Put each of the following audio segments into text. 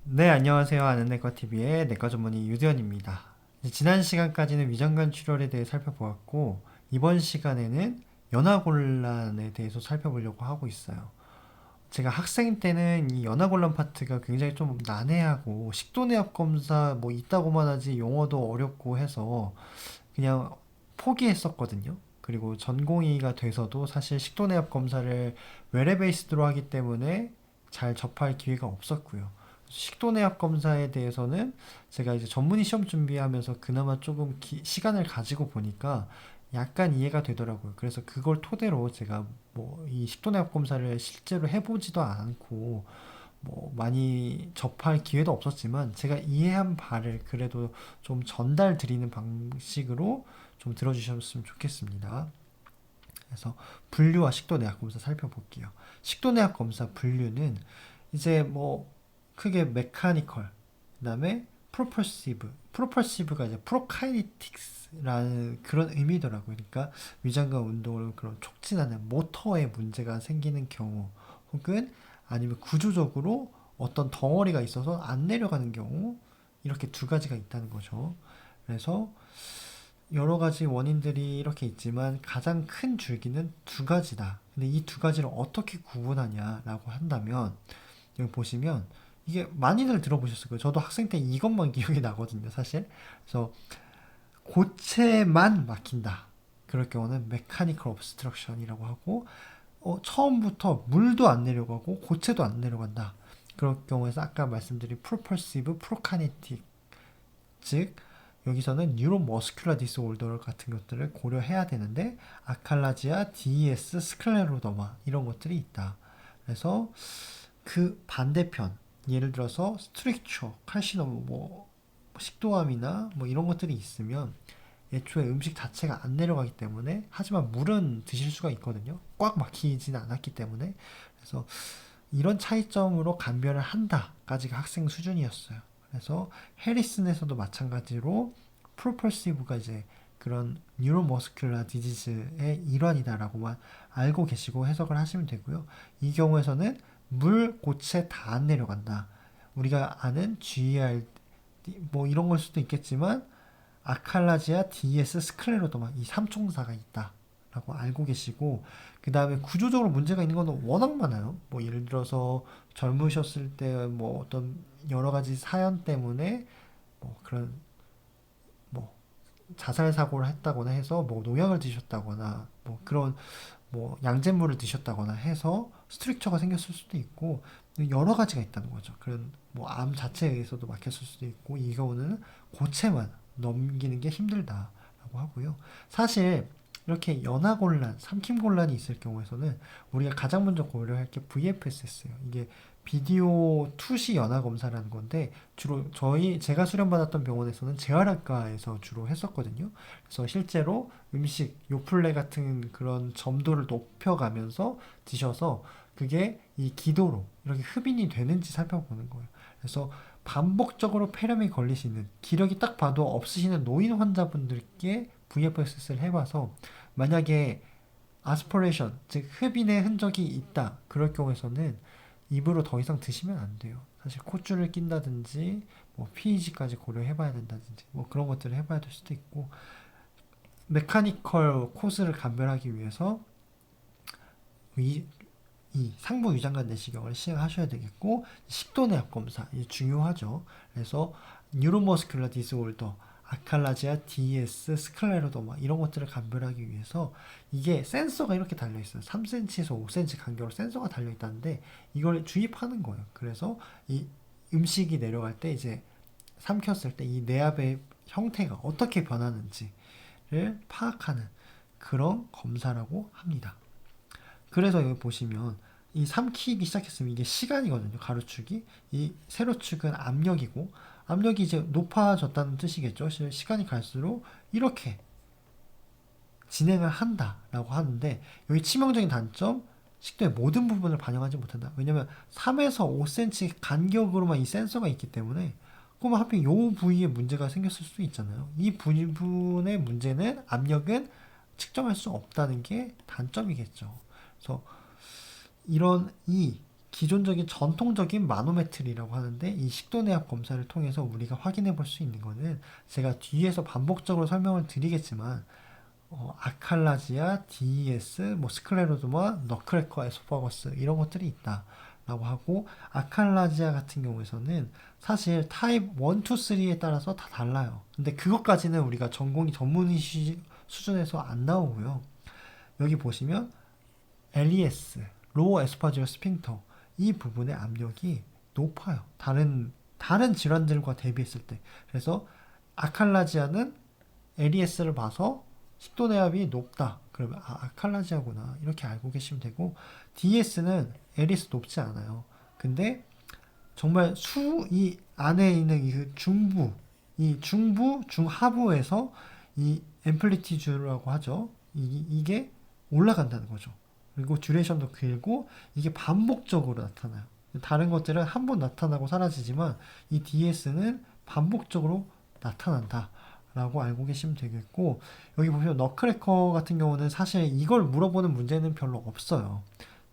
네, 안녕하세요. 아는내과TV의 내과 전문의 유대현입니다. 지난 시간까지는 위장관 출혈에 대해 살펴보았고, 이번 시간에는 연하곤란에 대해서 살펴보려고 하고 있어요. 제가 학생 때는 이 연하곤란 파트가 굉장히 좀 난해하고, 식도내압 검사 뭐 있다고만 하지 용어도 어렵고 해서 그냥 포기했었거든요. 그리고 전공의가 돼서도 사실 식도내압 검사를 외래 베이스드로 하기 때문에 잘 접할 기회가 없었고요. 식도내압 검사에 대해서는 제가 이제 전문의 시험 준비하면서 그나마 조금 시간을 가지고 보니까 약간 이해가 되더라고요. 그래서 그걸 토대로 제가 뭐 이 식도내압 검사를 실제로 해보지도 않고 뭐 많이 접할 기회도 없었지만 제가 이해한 바를 그래도 좀 전달 드리는 방식으로 좀 들어주셨으면 좋겠습니다. 그래서 분류와 식도내압 검사 살펴볼게요. 식도내압 검사 분류는 이제 뭐 크게 메카니컬, 그다음에 프로펄시브가 이제 프로카이네틱스라는 그런 의미더라고요. 그러니까 위장관 운동을 그런 촉진하는 모터에 문제가 생기는 경우, 혹은 아니면 구조적으로 어떤 덩어리가 있어서 안 내려가는 경우, 이렇게 두 가지가 있다는 거죠. 그래서 여러 가지 원인들이 이렇게 있지만 가장 큰 줄기는 두 가지다. 근데 이 두 가지를 어떻게 구분하냐라고 한다면 여기 보시면 이게 많이들 들어보셨을 거예요. 저도 학생 때 이것만 기억이 나거든요, 사실. 그래서 고체만 막힌다. 그럴 경우는 메카니컬 obstruction이라고 하고, 처음부터 물도 안 내려가고 고체도 안 내려간다. 그럴 경우에서 아까 말씀드린 propulsive prokinetic, 즉 여기서는 뉴로머스큘라 디스올더 같은 것들을 고려해야 되는데 아칼라지아, DES, 스클레로더마 이런 것들이 있다. 그래서 그 반대편, 예를 들어서 스트릭처, 칼시넘, 뭐 식도암이나 뭐 이런 것들이 있으면 애초에 음식 자체가 안 내려가기 때문에, 하지만 물은 드실 수가 있거든요. 꽉 막히지는 않았기 때문에. 그래서 이런 차이점으로 감별을 한다까지가 학생 수준이었어요. 그래서 해리슨에서도 마찬가지로 프로펄시브가 이제 그런 뉴로머스큘라 디지즈의 일환이다라고만 알고 계시고 해석을 하시면 되고요. 이 경우에서는 물, 고체 다 안 내려간다. 우리가 아는 GERD 뭐 이런 걸 수도 있겠지만 아칼라지아, DS, 스클레로더마 이 삼총사가 있다 라고 알고 계시고, 그 다음에 구조적으로 문제가 있는 건 워낙 많아요. 뭐 예를 들어서 젊으셨을 때 뭐 어떤 여러 가지 사연 때문에 뭐 그런 뭐 자살 사고를 했다거나 해서 뭐 농약을 드셨다거나 뭐 그런 뭐 양잿물을 드셨다거나 해서 스트릭처가 생겼을 수도 있고, 여러 가지가 있다는 거죠. 그런 뭐 암 자체에 의해서도 막혔을 수도 있고, 이 경우는 고체만 넘기는 게 힘들다라고 하고요. 사실 이렇게 연하곤란, 삼킴곤란이 있을 경우에서는 우리가 가장 먼저 고려할 게 VFSS예요. 이게 비디오 투시 연하 검사라는 건데, 주로 제가 수련받았던 병원에서는 재활학과에서 주로 했었거든요. 그래서 실제로 음식, 요플레 같은 그런 점도를 높여가면서 드셔서 그게 이 기도로 이렇게 흡인이 되는지 살펴보는 거예요. 그래서 반복적으로 폐렴이 걸리시는, 기력이 딱 봐도 없으시는 노인 환자분들께 VFS를 해봐서 만약에 아스퍼레이션, 즉 흡인의 흔적이 있다. 그럴 경우에서는 입으로 더 이상 드시면 안 돼요. 사실 콧줄을 낀다든지 뭐 PEG까지 고려해봐야 된다든지 뭐 그런 것들을 해봐야 될 수도 있고, 메카니컬 코스를 감별하기 위해서 이, 이 상부 위장관 내시경을 시행하셔야 되겠고, 식도내압 검사 이 중요하죠. 그래서 뉴로머스큘러 디스올더, 아칼라지아, DS, 스클레로더마 이런 것들을 감별하기 위해서 이게 센서가 이렇게 달려 있어요. 3cm에서 5cm 간격으로 센서가 달려 있다는데 이걸 주입하는 거예요. 그래서 이 음식이 내려갈 때 이제 삼켰을 때 이 내압의 형태가 어떻게 변하는지를 파악하는 그런 검사라고 합니다. 그래서 여기 보시면 이 삼키기 시작했으면 이게 시간이거든요. 가로축이. 이 세로축은 압력이고, 압력이 이제 높아졌다는 뜻이겠죠. 시간이 갈수록 이렇게 진행을 한다라고 하는데, 여기 치명적인 단점, 식도의 모든 부분을 반영하지 못한다. 왜냐면 3에서 5cm 간격으로만 이 센서가 있기 때문에, 그럼 하필 요 부위에 문제가 생겼을 수도 있잖아요. 이 부분의 문제는, 압력은 측정할 수 없다는 게 단점이겠죠. 그래서 이런 이 기존적인 전통적인 마노메트리라고 하는데 이 식도내압 검사를 통해서 우리가 확인해 볼 수 있는 거는 제가 뒤에서 반복적으로 설명을 드리겠지만 아칼라지아, DES, 뭐 스클레로드마, 너크레커 에소파거스 이런 것들이 있다라고 하고 아칼라지아 같은 경우에서는 사실 타입 1, 2, 3에 따라서 다 달라요. 근데 그것까지는 우리가 전문의 수준에서 안 나오고요. 여기 보시면 LES, 로어 에스파지오 스핑터 이 부분의 압력이 높아요. 다른 질환들과 대비했을 때. 그래서 아칼라지아는 LES를 봐서 식도내압이 높다. 그러면 아칼라지아구나. 이렇게 알고 계시면 되고 DS는 LES 높지 않아요. 근데 정말 이 안에 있는 이 중부, 중하부에서 이 앰플리티주라고 하죠. 이게 올라간다는 거죠. 그리고 듀레이션도 길고 이게 반복적으로 나타나요. 다른 것들은 한 번 나타나고 사라지지만 이 DS는 반복적으로 나타난다. 라고 알고 계시면 되겠고 여기 보시면 너크래커 같은 경우는 사실 이걸 물어보는 문제는 별로 없어요.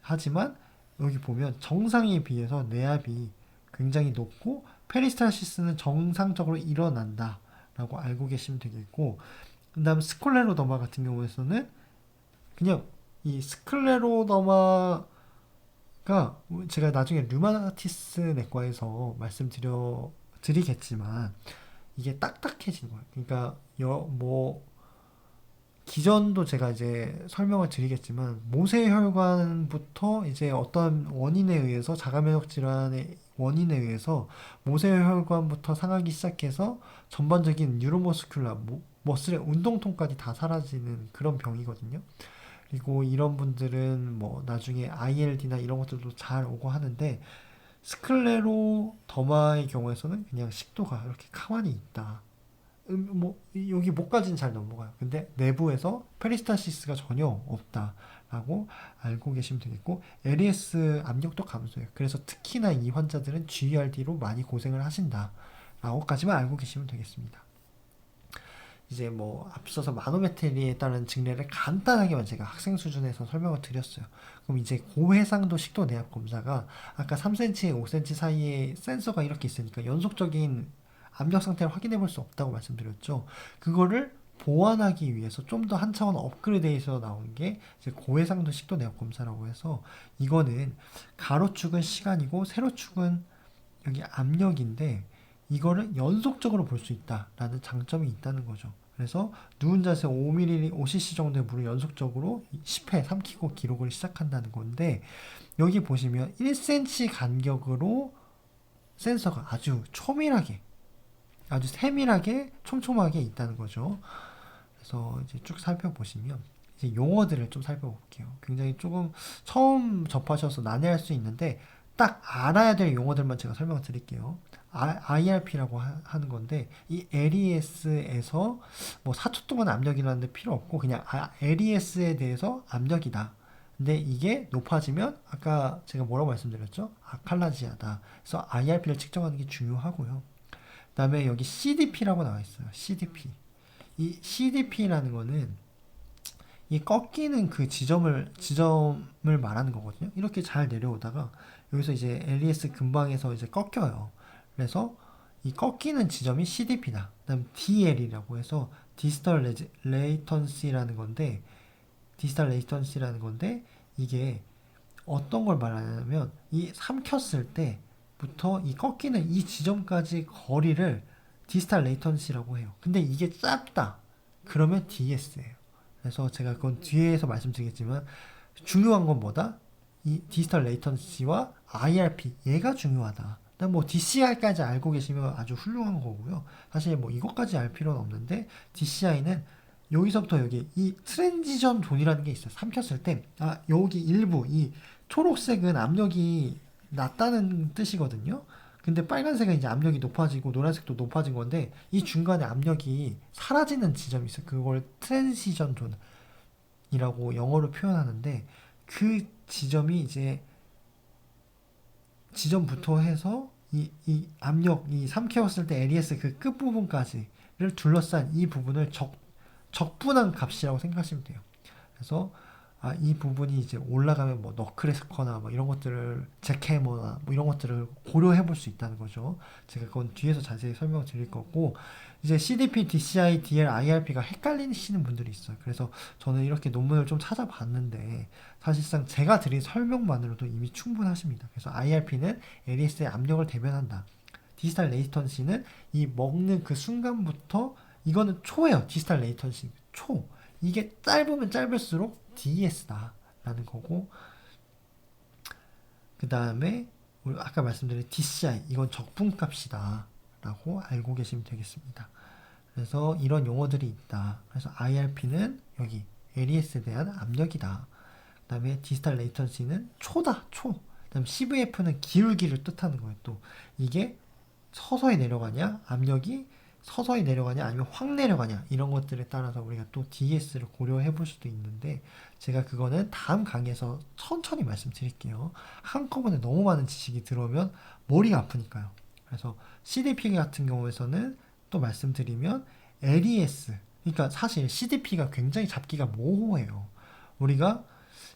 하지만 여기 보면 정상에 비해서 내압이 굉장히 높고 페리스탈시스는 정상적으로 일어난다 라고 알고 계시면 되겠고 그 다음 스콜레로더마 같은 경우에서는 그냥 이 스클레로더마가 제가 나중에 류마티스 내과에서 드리겠지만 이게 딱딱해지는 거예요. 그러니까 기전도 제가 이제 설명을 드리겠지만 모세혈관부터 이제 어떤 원인에 의해서 자가면역 질환의 원인에 의해서 모세혈관부터 상하기 시작해서 전반적인 뉴로머스큘라 머슬의 운동통까지 다 사라지는 그런 병이거든요. 그리고 이런 분들은 뭐 나중에 ILD나 이런 것들도 잘 오고 하는데 스클레로더마의 경우에서는 그냥 식도가 이렇게 가만히 있다. 여기 목까지는 잘 넘어가요. 근데 내부에서 페리스탈시스가 전혀 없다라고 알고 계시면 되겠고, LES 압력도 감소해요. 그래서 특히나 이 환자들은 GERD로 많이 고생을 하신다라고까지만 알고 계시면 되겠습니다. 이제 뭐 앞서서 마노메트리에 따른 증례를 간단하게만 제가 학생 수준에서 설명을 드렸어요. 그럼 이제 고해상도 식도 내압 검사가 아까 3cm, 5cm 사이에 센서가 이렇게 있으니까 연속적인 압력 상태를 확인해 볼 수 없다고 말씀드렸죠. 그거를 보완하기 위해서 좀 더 한 차원 업그레이드해서 나온 게 이제 고해상도 식도 내압 검사라고 해서 이거는 가로축은 시간이고 세로축은 여기 압력인데 이거를 연속적으로 볼 수 있다라는 장점이 있다는 거죠. 그래서 누운 자세 5ml, 5cc 정도의 물을 연속적으로 10회 삼키고 기록을 시작한다는 건데 여기 보시면 1cm 간격으로 센서가 아주 초밀하게 아주 세밀하게 촘촘하게 있다는 거죠. 그래서 이제 쭉 살펴보시면 이제 용어들을 좀 살펴볼게요. 굉장히 조금 처음 접하셔서 난해할 수 있는데 딱 알아야 될 용어들만 제가 설명을 드릴게요. IRP라고 하는 건데 이 LES에서 뭐 4초 동안 압력이라는 데 필요 없고 그냥 LES에 대해서 압력이다. 근데 이게 높아지면 아까 제가 뭐라고 말씀드렸죠? 아칼라지아다. 그래서 IRP를 측정하는 게 중요하고요. 그 다음에 여기 CDP라고 나와 있어요. CDP. 이 CDP라는 거는 이 꺾이는 그 지점을 말하는 거거든요. 이렇게 잘 내려오다가 여기서 이제 LES 근방에서 이제 꺾여요. 그래서 이 꺾이는 지점이 CDP다. 그다음 DL이라고 해서 디지털 레이턴시라는 건데 이게 어떤 걸 말하냐면 이 삼켰을 때부터 이 꺾이는 이 지점까지 거리를 디지털 레이턴시라고 해요. 근데 이게 짧다. 그러면 DS예요. 그래서 제가 그건 뒤에서 말씀드리겠지만 중요한 건 뭐다? 이 디지털 레이턴시와 IRP 얘가 중요하다. 뭐 DCI까지 알고 계시면 아주 훌륭한 거고요. 사실 뭐 이것까지 알 필요는 없는데 DCI는 여기서부터 여기 이 트랜지션 존이라는 게 있어요. 삼켰을 때 여기 일부 이 초록색은 압력이 낮다는 뜻이거든요. 근데 빨간색은 이제 압력이 높아지고 노란색도 높아진 건데 이 중간에 압력이 사라지는 지점이 있어요. 그걸 트랜지션 존이라고 영어로 표현하는데 그 지점이 이제 지점부터 해서 이 압력, 이 삼켜왔을 때 LES 그 끝부분까지를 둘러싼 이 부분을 적분한 값이라고 생각하시면 돼요. 그래서 이 부분이 이제 올라가면 뭐 너클에스커나 뭐 이런 것들을 잭해머나 뭐 이런 것들을 고려해 볼 수 있다는 거죠. 제가 그건 뒤에서 자세히 설명 드릴 거고 이제 CDP, DCI, DL, IRP가 헷갈리시는 분들이 있어요. 그래서 저는 이렇게 논문을 좀 찾아봤는데 사실상 제가 드린 설명만으로도 이미 충분하십니다. 그래서 IRP는 LES의 압력을 대변한다. 디지털 레이턴시는 이 먹는 그 순간부터 이거는 초예요. 디지털 레이턴시 초. 이게 짧으면 짧을수록 DES다 라는 거고 그 다음에 아까 말씀드린 DCI 이건 적분값이다 라고 알고 계시면 되겠습니다. 그래서 이런 용어들이 있다. 그래서 IRP는 여기 LES에 대한 압력이다. 그 다음에 디지털 레이턴시는 초다 초. 그 다음에 CVF는 기울기를 뜻하는 거예요. 또 이게 서서히 내려가냐 압력이 서서히 내려가냐 아니면 확 내려가냐 이런 것들에 따라서 우리가 또 DS를 고려해 볼 수도 있는데 제가 그거는 다음 강의에서 천천히 말씀드릴게요. 한꺼번에 너무 많은 지식이 들어오면 머리가 아프니까요. 그래서 CDP 같은 경우에서는 또 말씀드리면 LES 그러니까 사실 CDP가 굉장히 잡기가 모호해요. 우리가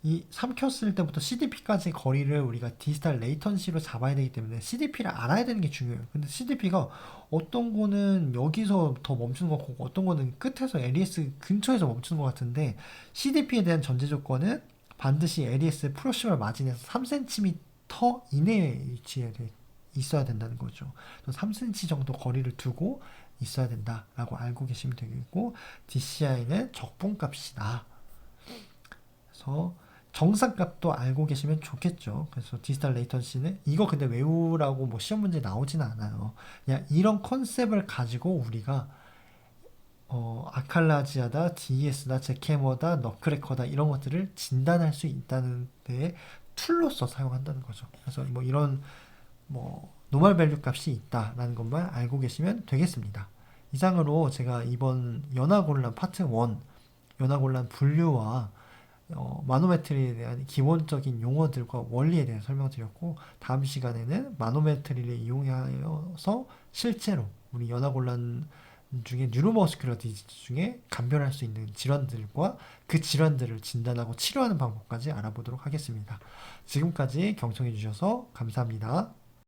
이 삼켰을 때부터 CDP까지 거리를 우리가 디지털 레이턴시로 잡아야 되기 때문에 CDP를 알아야 되는 게 중요해요. 근데 CDP가 어떤 거는 여기서 더 멈추는 것 같고 어떤 거는 끝에서 LES 근처에서 멈추는 것 같은데 CDP에 대한 전제 조건은 반드시 LES 프로시멀 마진에서 3cm 이내에 위치해 있어야 된다는 거죠. 3cm 정도 거리를 두고 있어야 된다라고 알고 계시면 되겠고 DCI는 적분값이다. 그래서 정상값도 알고 계시면 좋겠죠. 그래서 디지털 레이턴시는 이거 근데 외우라고 뭐 시험 문제 나오진 않아요. 그냥 이런 컨셉을 가지고 우리가 아칼라지아다, DES다, 잭해머다, 너클래커다 이런 것들을 진단할 수 있다는 데에 툴로서 사용한다는 거죠. 그래서 뭐 이런 뭐 노멀 밸류 값이 있다라는 것만 알고 계시면 되겠습니다. 이상으로 제가 이번 연화곤란 파트 1 연화곤란 분류와 마노메트리에 대한 기본적인 용어들과 원리에 대해 설명드렸고 다음 시간에는 마노메트리를 이용하여서 실제로 우리 연화곤란 중에 뉴로머스큘러 디지즈 중에 감별할 수 있는 질환들과 그 질환들을 진단하고 치료하는 방법까지 알아보도록 하겠습니다. 지금까지 경청해 주셔서 감사합니다.